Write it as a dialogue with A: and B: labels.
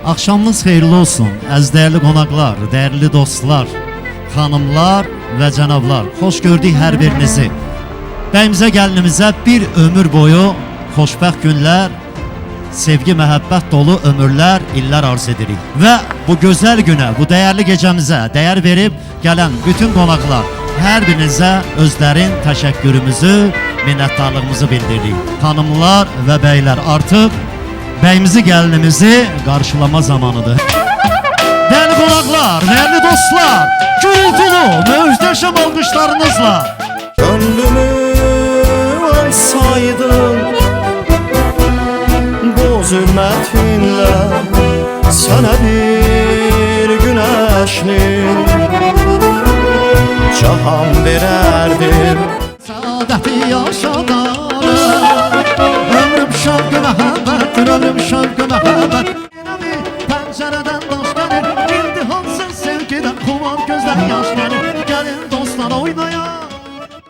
A: Axşamınız xeyirli olsun, əziz dəyərli qonaqlar, dəyərli dostlar, xanımlar və cənablar. Xoş gördük hər birinizi. Bəyimizə, gəlinimizə bir ömür boyu xoşbəxt günlər, sevgi, məhəbbət dolu ömürlər, illər arz edirik. Və bu gözəl günə, bu dəyərli gecəmizə dəyər verib gələn bütün qonaqlar, hər birinizə özlərin təşəkkürümüzü, minnətdarlığımızı bildiririk. Xanımlar və bəylər, artıq bəyimizi, gəlinimizi qarşılama zamanıdır. Dəyərli qonaqlar, dəyərli dostlar, gürültülü, möhtəşəm alqışlarınızla.
B: Gönlümü alsaydın bu zülmətinlə, sənə bir güneşlik cahan verərdim.
A: Saadəti yaşadarım, ömrüm şövqü məhəbbətdir, ölüm şövqü məhəbbət. Pəncərədən daş gəlir, indi hansın sevgidən xuman gözlər yaş gəlir. Gəlin dostlar oynayaq.